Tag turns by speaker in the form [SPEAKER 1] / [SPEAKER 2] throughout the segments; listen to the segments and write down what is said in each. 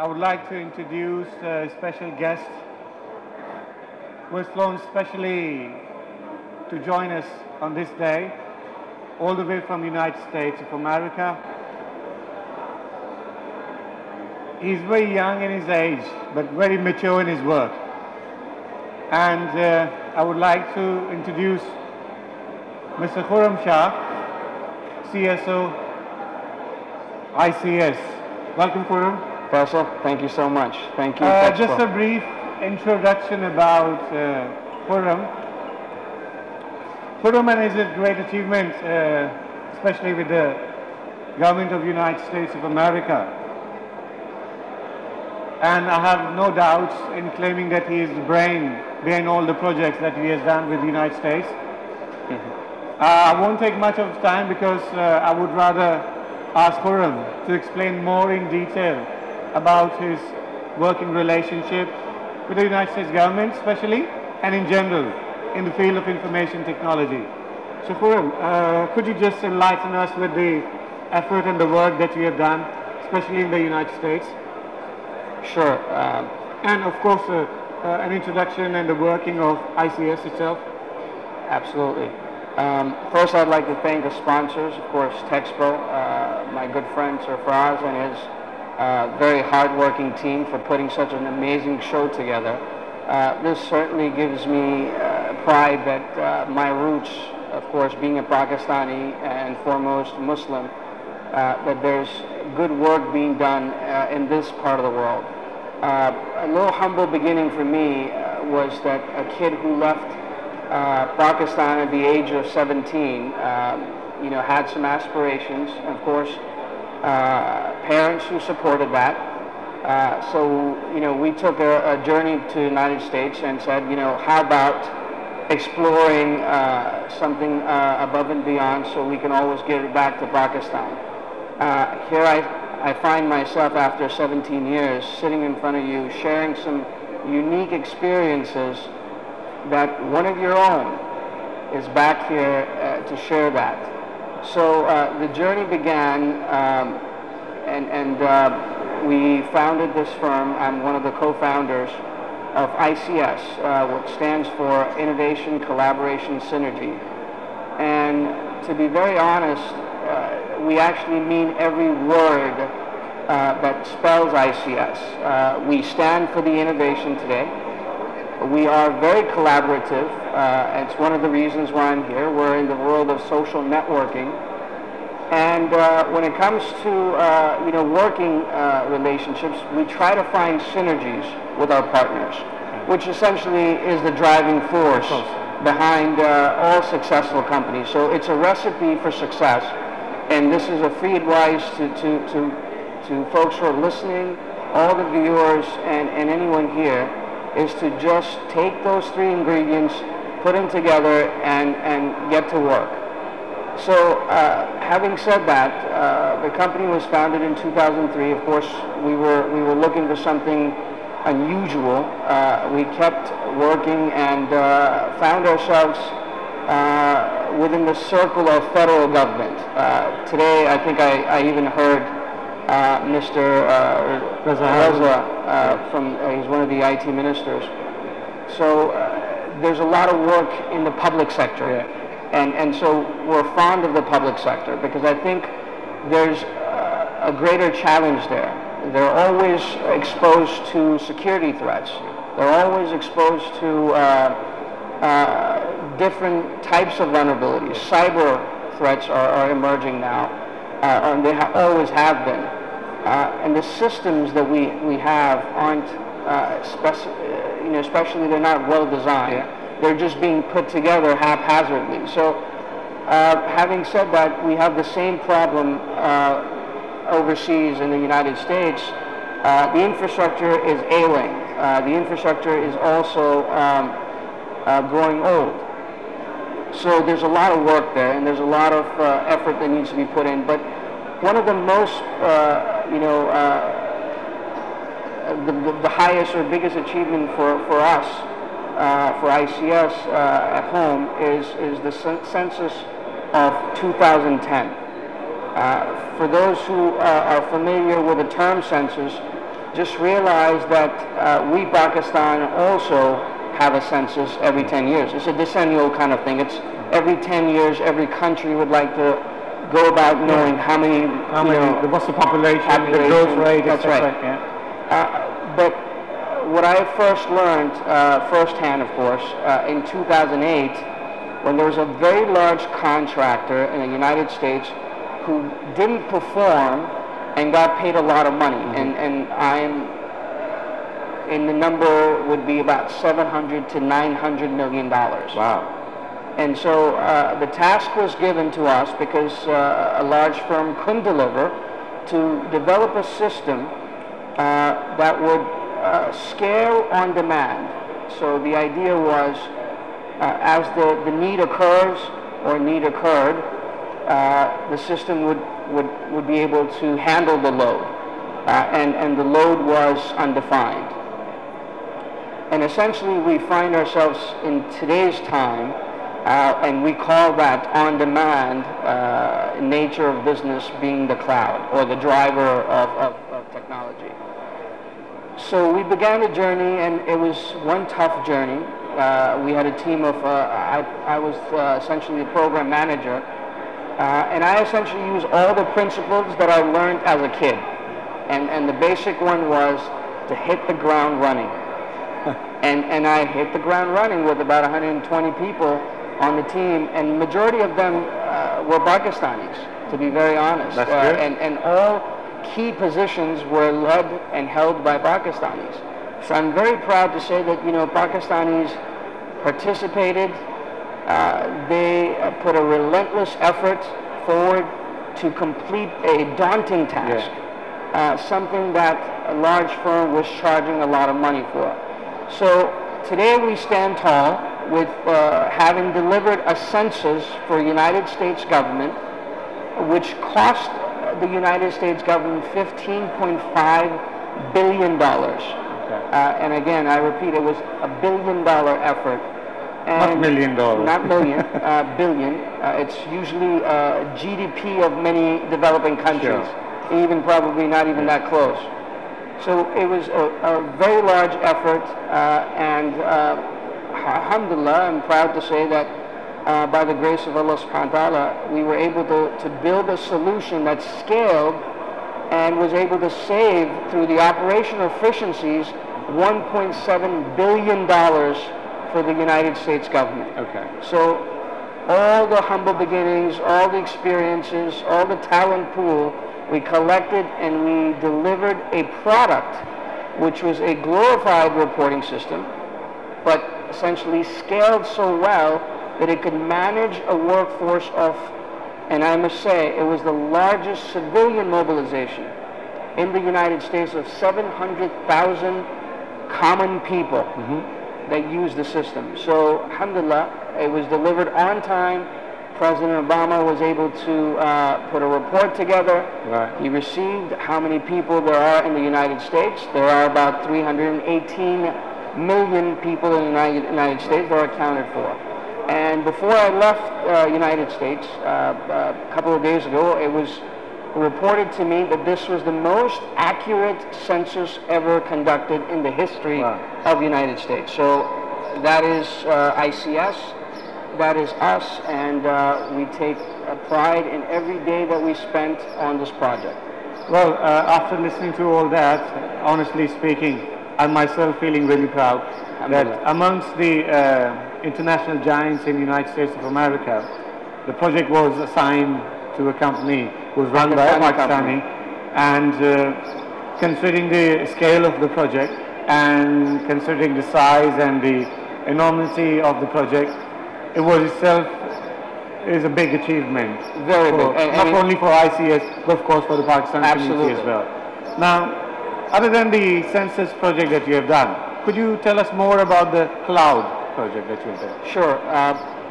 [SPEAKER 1] I would like to introduce a special guest who has flown specially to join us on this day, all the way from the United States of America. He's very young in his age, but very mature in his work. And I would like to introduce Mr. Khurram Shah, CSO, ICS. Welcome, Khurram.
[SPEAKER 2] Professor, thank you so much. Thank you.
[SPEAKER 1] Just a brief introduction about Khurram. Khurram is a great achievement, especially with the government of the United States of America. And I have no doubts in claiming that he is the brain behind all the projects that he has done with the United States. I won't take much of time because I would rather ask Khurram to explain more in detail about his working relationship with the United States government especially, and in general in the field of information technology. So Khurram, could you just enlighten us with the effort and the work that you have done, especially in the United States?
[SPEAKER 2] Sure.
[SPEAKER 1] And of course, an introduction and the working of ICS itself.
[SPEAKER 2] Absolutely. First, I'd like to thank the sponsors, of course, TEXPO, my good friend Sir Faraz and his very hard-working team for putting such an amazing show together. This certainly gives me pride that my roots, of course, being a Pakistani and foremost Muslim, that there's good work being done in this part of the world. A little humble beginning for me was that a kid who left Pakistan at the age of 17, had some aspirations, and of course, parents who supported that. So we took a journey to the United States and said, how about exploring something above and beyond so we can always get it back to Pakistan. Here I find myself after 17 years sitting in front of you sharing some unique experiences that one of your own is back here to share that. So the journey began and we founded this firm. I'm one of the co-founders of ICS, which stands for Innovation, Collaboration, Synergy. And to be very honest, we actually mean every word that spells ICS. We stand for the innovation today. We are very collaborative. It's one of the reasons why I'm here. We're in the world of social networking. And when it comes to working relationships, we try to find synergies with our partners, which essentially is the driving force behind all successful companies. So it's a recipe for success. And this is a free advice to folks who are listening, all the viewers, and anyone here, is to just take those three ingredients, put them together, and get to work. So having said that, the company was founded in 2003. Of course, we were looking for something unusual. We kept working and found ourselves within the circle of federal government. Today, I think I even heard Mr. Reza he's one of the IT ministers. So there's a lot of work in the public sector.
[SPEAKER 1] Yeah.
[SPEAKER 2] And so we're fond of the public sector because I think there's a greater challenge there. They're always exposed to security threats. They're always exposed to different types of vulnerabilities. Cyber threats are emerging now, and they always have been. And the systems that we have aren't, especially they're not well designed.
[SPEAKER 1] Yeah.
[SPEAKER 2] They're just being put together haphazardly. So, having said that, we have the same problem overseas in the United States. The infrastructure is ailing. The infrastructure is also growing old. So there's a lot of work there, and there's a lot of effort that needs to be put in. But one of the most, the highest or biggest achievement for us, for ICS at home, is the census of 2010. For those who are familiar with the term census, just realized that we, Pakistan, also have a census every 10 years. It's a decennial kind of thing. It's every 10 years, every country would like to go about knowing how many,
[SPEAKER 1] what's the population, the growth rate,
[SPEAKER 2] that's right.
[SPEAKER 1] Yeah.
[SPEAKER 2] But what I first learned, firsthand, of course, in 2008, when there was a very large contractor in the United States who didn't perform and got paid a lot of money, and the number would be about 700 to 900 million dollars.
[SPEAKER 1] Wow.
[SPEAKER 2] And so the task was given to us because a large firm couldn't deliver, to develop a system that would scale on demand. So the idea was, as the need occurs or need occurred, the system would be able to handle the load, and the load was undefined. And essentially we find ourselves in today's time, and we call that on-demand nature of business being the cloud, or the driver of technology. So we began a journey, and it was one tough journey. We had a team of, I was essentially a program manager, and I essentially used all the principles that I learned as a kid. And the basic one was to hit the ground running. And I hit the ground running with about 120 people on the team, and majority of them were Pakistanis, to be very honest.
[SPEAKER 1] That's good.
[SPEAKER 2] And all key positions were led and held by Pakistanis. So I'm very proud to say that, Pakistanis participated. They put a relentless effort forward to complete a daunting task, something that a large firm was charging a lot of money for. So today we stand tall with having delivered a census for the United States government, which cost the United States government $15.5 billion. And again, I repeat, it was a $1 billion effort.
[SPEAKER 1] And not $1 million.
[SPEAKER 2] Not million, billion. It's usually GDP of many developing countries, even probably not even that close. So it was a very large effort, and alhamdulillah, I'm proud to say that by the grace of Allah subhanahu wa ta'ala, we were able to build a solution that scaled and was able to save, through the operational efficiencies, $1.7 billion for the United States government.
[SPEAKER 1] Okay.
[SPEAKER 2] So all the humble beginnings, all the experiences, all the talent pool, we collected and we delivered a product which was a glorified reporting system, but essentially scaled so well that it could manage a workforce of, and I must say, it was the largest civilian mobilization in the United States of 700,000 common people that used the system. So, alhamdulillah, it was delivered on time. President Obama was able to put a report together.
[SPEAKER 1] Right.
[SPEAKER 2] He received how many people there are in the United States. There are about 318 million people in the United States that are accounted for. And before I left United States, a couple of days ago, it was reported to me that this was the most accurate census ever conducted in the history of the United States. So that is ICS. That is us, and we take pride in every day that we spent on this project.
[SPEAKER 1] Well, after listening to all that, honestly speaking, I'm myself feeling really proud that amongst the international giants in the United States of America, the project was assigned to a company who was run by a Pakistani, and considering the scale of the project and considering the size and the enormity of the project, it was itself is a big achievement.
[SPEAKER 2] Very big.
[SPEAKER 1] Not only for ICS, but of course for the Pakistan community as well. Now, other than the census project that you have done, could you tell us more about the cloud project that you have done?
[SPEAKER 2] Sure.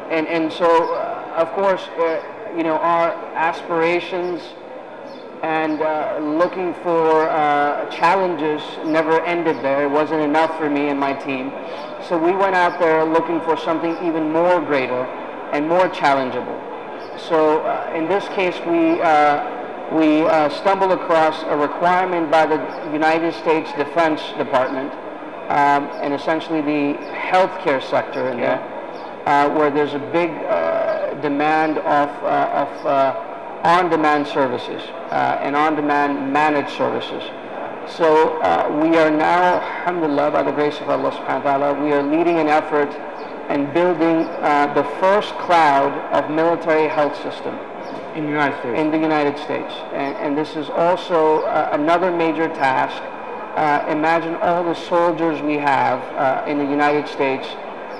[SPEAKER 2] And so, of course, our aspirations and looking for challenges never ended there. It wasn't enough for me and my team. So we went out there looking for something even more greater and more challengeable. So in this case, we we stumbled across a requirement by the United States Defense Department and essentially the healthcare sector in there, where there's a big demand of on-demand services and on-demand managed services. So we are now, alhamdulillah, by the grace of Allah subhanahu wa ta'ala, we are leading an effort and building the first cloud of military health system.
[SPEAKER 1] In the United States? In
[SPEAKER 2] the United States. And this is also another major task. Imagine all the soldiers we have in the United States.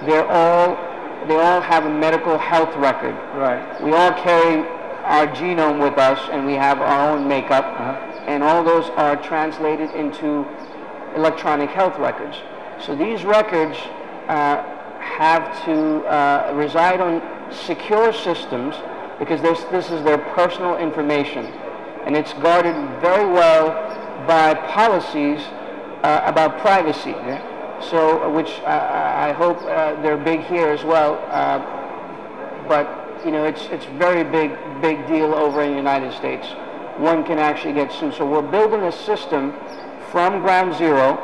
[SPEAKER 2] They all have a medical health record.
[SPEAKER 1] Right.
[SPEAKER 2] We all carry our genome with us, and we have our own makeup. And all those are translated into electronic health records. So these records have to reside on secure systems, because this is their personal information, and it's guarded very well by policies about privacy. So, which I hope they're big here as well. But you know, it's very big deal over in the United States. One can actually get sued. So we're building a system from ground zero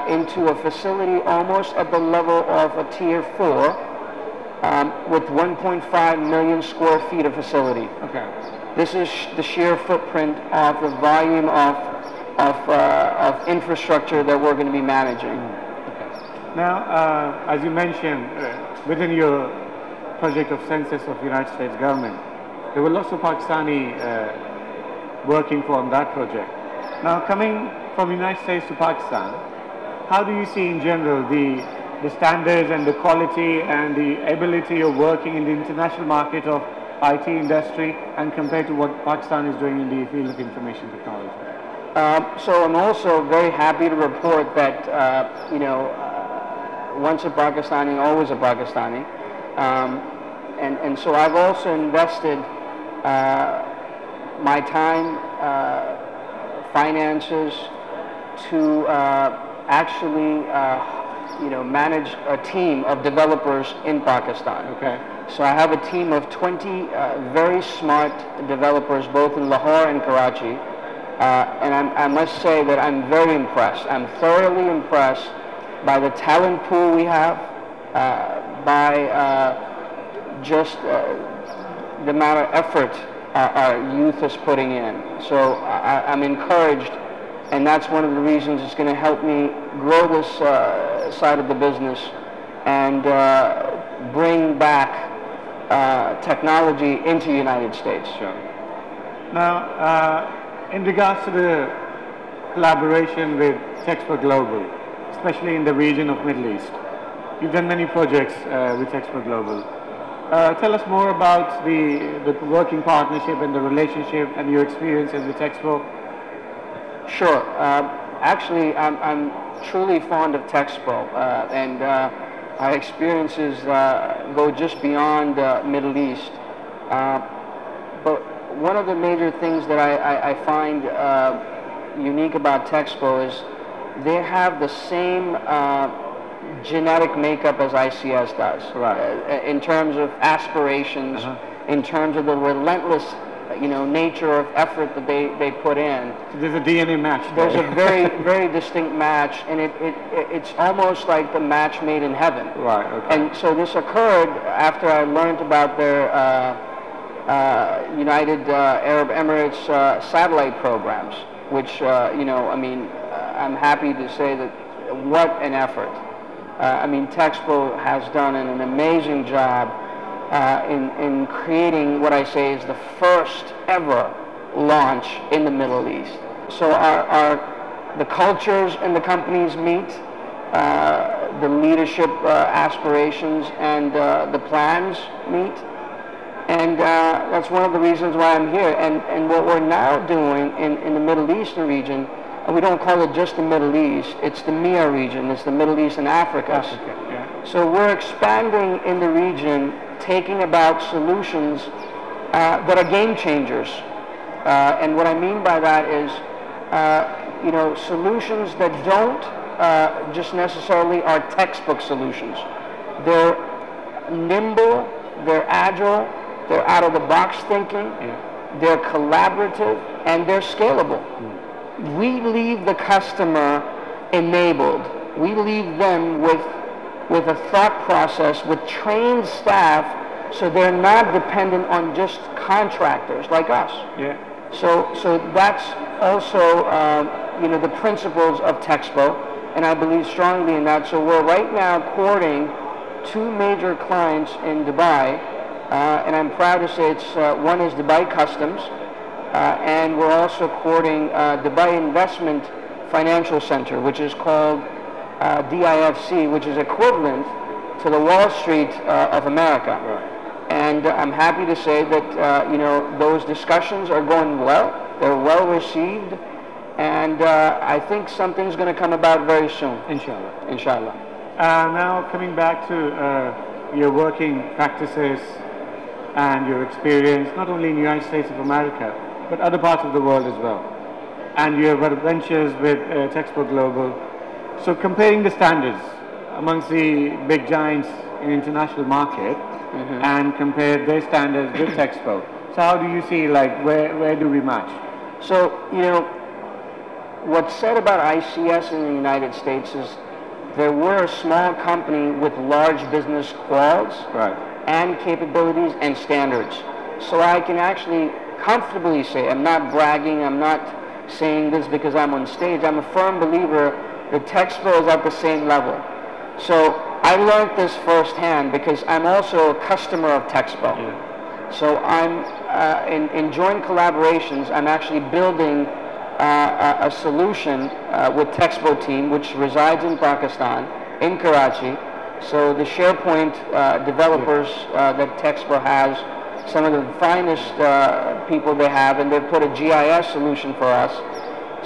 [SPEAKER 2] into a facility almost at the level of a tier 4. With 1.5 million square feet of facility.
[SPEAKER 1] Okay.
[SPEAKER 2] This is the sheer footprint of the volume of infrastructure that we're going to be managing.
[SPEAKER 1] Okay. Now, as you mentioned, within your project of census of the United States government, there were lots of Pakistani working on that project. Now, coming from the United States to Pakistan, how do you see in general the standards and the quality and the ability of working in the international market of IT industry, and compared to what Pakistan is doing in the field of information technology?
[SPEAKER 2] So I'm also very happy to report that, you know, once a Pakistani, always a Pakistani. And so I've also invested my time, finances to actually you know, manage a team of developers in Pakistan.
[SPEAKER 1] Okay.
[SPEAKER 2] So I have a team of 20 very smart developers, both in Lahore and Karachi. And I must say that I'm very impressed. I'm thoroughly impressed by the talent pool we have, by just the amount of effort our youth is putting in. So I'm encouraged. And that's one of the reasons it's going to help me grow this side of the business and bring back technology into the United States.
[SPEAKER 1] Sure. Now, in regards to the collaboration with TEXPO Global, especially in the region of Middle East, you've done many projects with TEXPO Global. Tell us more about the working partnership and the relationship and your experiences with TEXPO.
[SPEAKER 2] Sure. Actually, I'm truly fond of TEXPO, and our experiences go just beyond Middle East. But one of the major things that I find unique about TEXPO is they have the same genetic makeup as ICS does,
[SPEAKER 1] right.
[SPEAKER 2] In terms of aspirations, in terms of the relentless, you know, nature of effort that they put in.
[SPEAKER 1] So there's a DNA match.
[SPEAKER 2] There's a very distinct match, and it's almost like the match made in heaven.
[SPEAKER 1] Right. Okay.
[SPEAKER 2] And so this occurred after I learned about their United Arab Emirates satellite programs, which you know, I mean, I'm happy to say that what an effort. I mean, TEXPO has done an amazing job in creating what I say is the first ever launch in the Middle East. So the cultures in the companies meet, the leadership aspirations and the plans meet, and that's one of the reasons why I'm here. And what we're now doing in the Middle Eastern region, and we don't call it just the Middle East, it's the MEA region, it's the Middle East and Africa.
[SPEAKER 1] Yeah.
[SPEAKER 2] So we're expanding in the region, taking about solutions that are game changers. And what I mean by that is, you know, solutions that don't just necessarily are textbook solutions. They're nimble, they're agile, they're out of the box thinking, they're collaborative, and they're scalable. We leave the customer enabled. We leave them with a thought process, with trained staff, so they're not dependent on just contractors like us.
[SPEAKER 1] Yeah.
[SPEAKER 2] So that's also the principles of TEXPO, and I believe strongly in that. So we're right now courting 2 major clients in Dubai, and I'm proud to say one is Dubai Customs, and we're also courting Dubai Investment Financial Center, which is called DIFC, which is equivalent to the Wall Street of America.
[SPEAKER 1] Right.
[SPEAKER 2] And I'm happy to say that those discussions are going well. They're well received, and I think something's going to come about very soon.
[SPEAKER 1] Inshallah.
[SPEAKER 2] Inshallah.
[SPEAKER 1] Now coming back to your working practices and your experience, not only in the United States of America, but other parts of the world as well. And you have ventures with TEXPO Global. So comparing the standards amongst the big giants in international market, and compare their standards with TEXPO. So how do you see, like, where do we match?
[SPEAKER 2] So, what's said about ICS in the United States is there we're a small company with large business quals,
[SPEAKER 1] right,
[SPEAKER 2] and capabilities and standards. So I can actually comfortably say, I'm not bragging, I'm not saying this because I'm on stage, I'm a firm believer that TEXPO is at the same level. So I learned this firsthand because I'm also a customer of TEXPO.
[SPEAKER 1] Yeah.
[SPEAKER 2] So I'm in joint collaborations, I'm actually building a solution with TEXPO team, which resides in Pakistan, in Karachi. So the SharePoint developers that TEXPO has, some of the finest people they have, and they've put a GIS solution for us.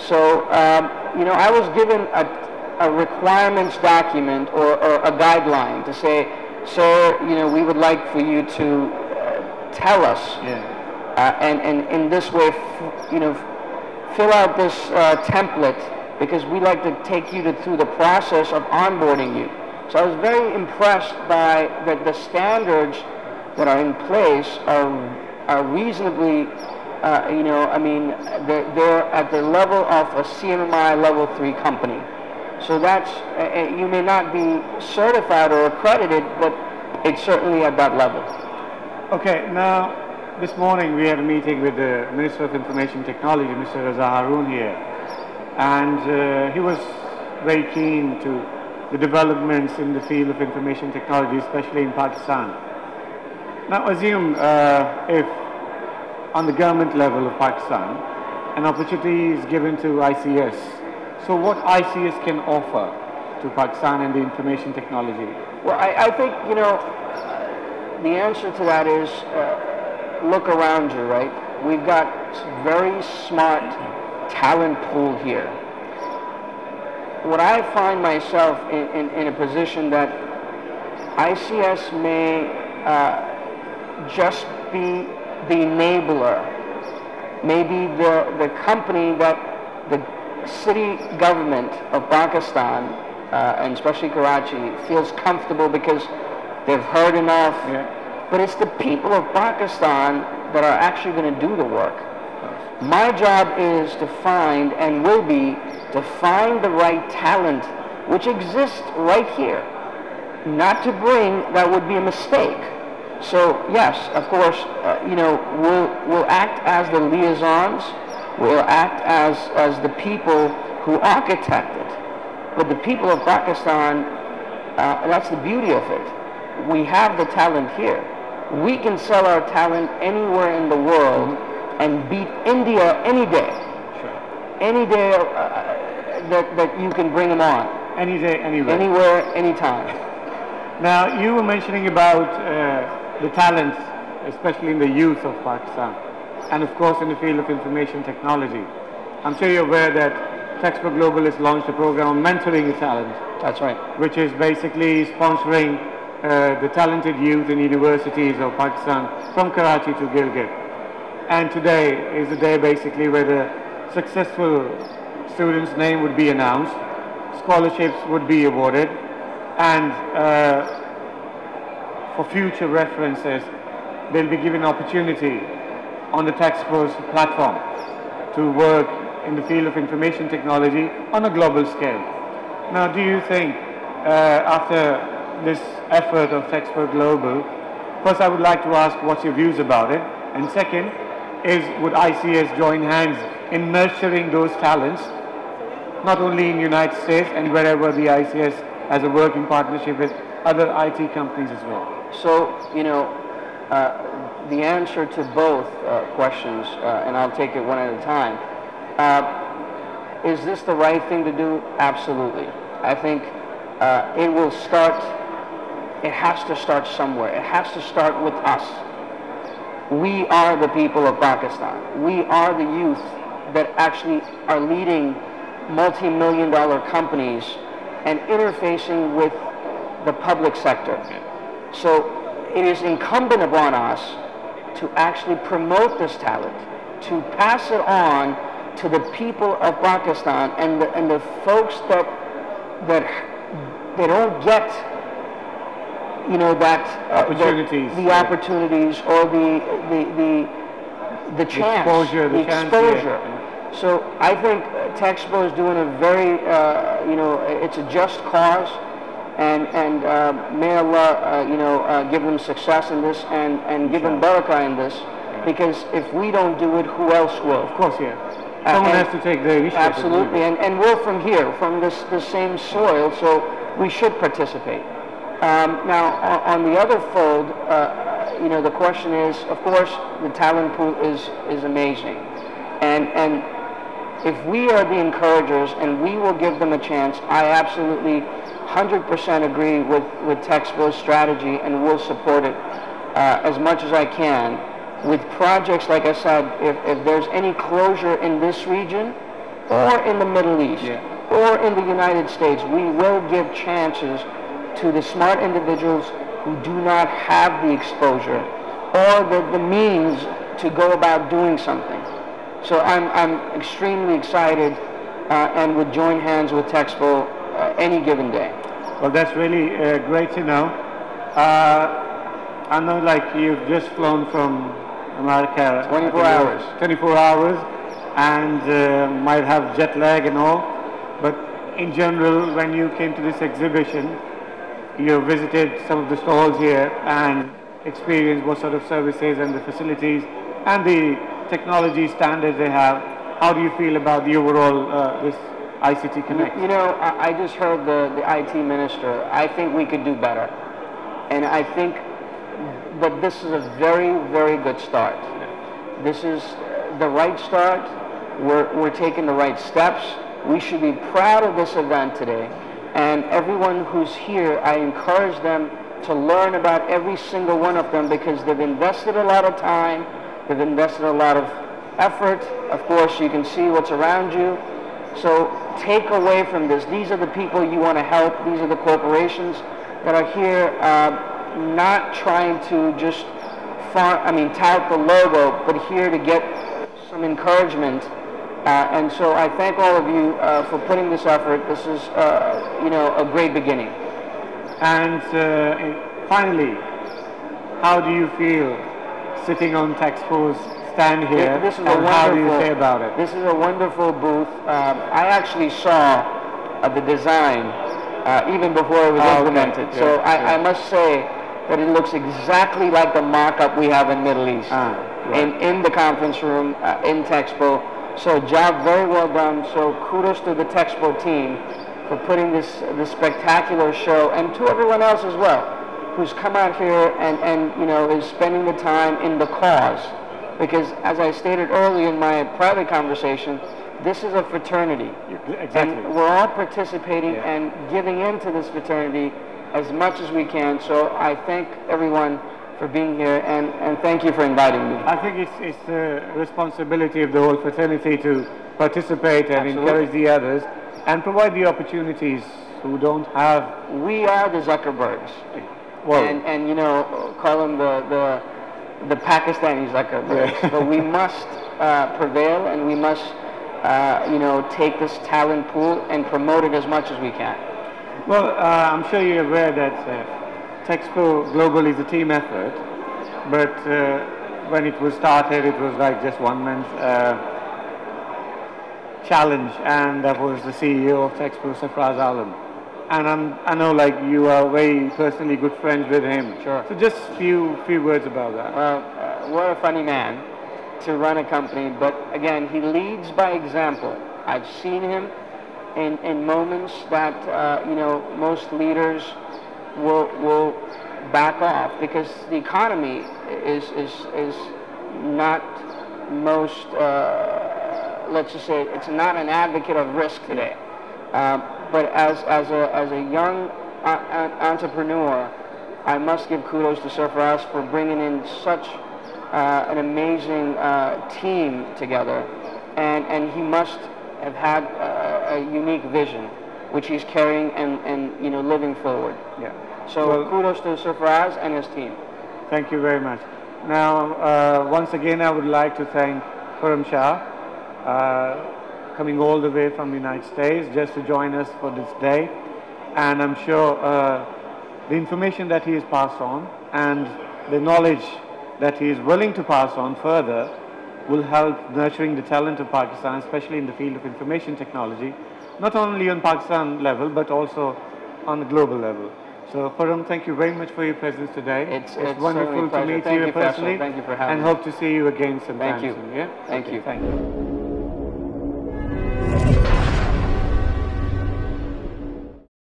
[SPEAKER 2] So I was given a requirements document or a guideline to say, sir, we would like for you to tell us, and in this way, fill out this template, because we like to take you through the process of onboarding you. So I was very impressed by that the standards that are in place are reasonably, they're at the level of a CMMI level 3 company. So that's, you may not be certified or accredited, but it's certainly at that level.
[SPEAKER 1] Okay, now this morning we had a meeting with the Minister of Information Technology, Mr. Raza Haroon here, and he was very keen to the developments in the field of information technology, especially in Pakistan. Now assume if on the government level of Pakistan an opportunity is given to ICS, so what ICS can offer to Pakistan and the information technology?
[SPEAKER 2] Well, I think, the answer to that is look around you, right? We've got very smart talent pool here. What I find myself in a position that ICS may just be the enabler, maybe the company that the city government of Pakistan, and especially Karachi, feels comfortable because they've heard enough.
[SPEAKER 1] Yeah.
[SPEAKER 2] But it's the people of Pakistan that are actually going to do the work. My job is to find, and will be, to find the right talent which exists right here. Not to bring, that would be a mistake. So yes, of course, we'll act as the liaisons, we'll act as the people who architect it. But the people of Pakistan, that's the beauty of it. We have the talent here. We can sell our talent anywhere in the world and beat India any day.
[SPEAKER 1] Sure.
[SPEAKER 2] Any day that you can bring them on.
[SPEAKER 1] Any day, anywhere.
[SPEAKER 2] Anywhere, anytime.
[SPEAKER 1] Now, you were mentioning about the talent, especially in the youth of Pakistan, and of course in the field of information technology. I'm sure you're aware that TEXPO Global has launched a program on mentoring the talent.
[SPEAKER 2] That's right.
[SPEAKER 1] Which is basically sponsoring the talented youth in universities of Pakistan from Karachi to Gilgit. And today is the day basically where the successful student's name would be announced, scholarships would be awarded, and for future references they'll be given opportunity on the TEXPO's platform to work in the field of information technology on a global scale. Now, do you think after this effort of TEXPO Global, first I would like to ask what's your views about it, and second is would ICS join hands in nurturing those talents not only in the United States and wherever the ICS has a working partnership with other IT companies as well?
[SPEAKER 2] So, you know, the answer to both questions, and I'll take it one at a time. Is this the right thing to do? Absolutely. I think it will start, it has to start somewhere. It has to start with us. We are the people of Pakistan. We are the youth that actually are leading multi-million-dollar companies and interfacing with the public sector. So it is incumbent upon us to actually promote this talent, to pass it on to the people of Pakistan and the folks that they don't get, you know, that
[SPEAKER 1] opportunities,
[SPEAKER 2] the opportunities or the chance,
[SPEAKER 1] the exposure.
[SPEAKER 2] Yeah. So I think TEXPO is doing a very, you know, it's a just cause, and may Allah, you know, give them success in this and give them barakah in this, because if we don't do it, who else will?
[SPEAKER 1] Of course, yeah. Someone has to take the initiative.
[SPEAKER 2] Absolutely, and we're from here, from the same soil, so we should participate. Now, on the other fold, you know, the question is, of course, the talent pool is amazing, and if we are the encouragers and we will give them a chance, I absolutely 100% agree with TEXPO's strategy and will support it as much as I can. With projects, like I said, if there's any closure in this region or in the Middle East or in the United States, we will give chances to the smart individuals who do not have the exposure or the means to go about doing something. So I'm extremely excited and would join hands with TEXPO any given day.
[SPEAKER 1] Well, that's really great to know. I know, like, you've just flown from America.
[SPEAKER 2] 24 hours.
[SPEAKER 1] 24 hours, and might have jet lag and all. But in general, when you came to this exhibition, you visited some of the stalls here and experienced what sort of services and the facilities and the technology standards they have. How do you feel about the overall this ICT Connect?
[SPEAKER 2] You know, I just heard the IT minister. I think we could do better, and I think that this is a very, very good start. This is the right start. We're taking the right steps. We should be proud of this event today, and everyone who's here, I encourage them to learn about every single one of them, because they've invested a lot of time, they've invested a lot of effort. Of course, you can see what's around you. So take away from this, these are the people you want to help. These are the corporations that are here, not trying to just tout the logo, but here to get some encouragement. And so I thank all of you for putting this effort. This is, you know, a great beginning.
[SPEAKER 1] And finally, how do you feel sitting on TEXPO's stand here?
[SPEAKER 2] This is
[SPEAKER 1] and how do you say about it?
[SPEAKER 2] This is a wonderful booth. I actually saw the design even before it was implemented.
[SPEAKER 1] Okay.
[SPEAKER 2] So I must say that it looks exactly like the mock-up we have in Middle East, in the conference room, in TEXPO. So job very well done. So kudos to the TEXPO team for putting this spectacular show, and to everyone else as well, who's come out here and you know, is spending the time in the cause. Because as I stated earlier in my private conversation, this is a fraternity.
[SPEAKER 1] Exactly.
[SPEAKER 2] And we're all participating and giving into this fraternity as much as we can. So I thank everyone for being here, and thank you for inviting me.
[SPEAKER 1] I think it's the responsibility of the whole fraternity to participate and encourage the others and provide the opportunities who don't have.
[SPEAKER 2] We are the Zuckerbergs.
[SPEAKER 1] Well,
[SPEAKER 2] and you know, call them the Pakistani Zuckerbergs. But we must prevail, and we must you know, take this talent pool and promote it as much as we can.
[SPEAKER 1] Well, I'm sure you're aware that TEXPO Global is a team effort, but when it was started, it was like just one man's challenge, and that was the CEO of TEXPO, Sarfraz Alam. And I know like you are very personally good friends with him.
[SPEAKER 2] Sure.
[SPEAKER 1] So just few words about that.
[SPEAKER 2] Well, what a funny man to run a company, but again, he leads by example. I've seen him in moments that most leaders will back off because the economy is not most let's just say it's not an advocate of risk today. But as a young entrepreneur, I must give kudos to Sarfraz for bringing in such an amazing team together, and he must have had a unique vision, which he's carrying and living forward.
[SPEAKER 1] Yeah.
[SPEAKER 2] So
[SPEAKER 1] well,
[SPEAKER 2] kudos to Sarfraz and his team.
[SPEAKER 1] Thank you very much. Now, once again, I would like to thank Khurram Shah, coming all the way from the United States just to join us for this day. And I'm sure the information that he has passed on and the knowledge that he is willing to pass on further will help nurturing the talent of Pakistan, especially in the field of information technology, not only on Pakistan level, but also on the global level. So, Khurram, thank you very much for your presence today.
[SPEAKER 2] It's
[SPEAKER 1] wonderful to meet you personally.
[SPEAKER 2] Thank you for having
[SPEAKER 1] me. And hope to see you again sometime soon. Yeah?
[SPEAKER 2] Thank you.
[SPEAKER 1] Thank you.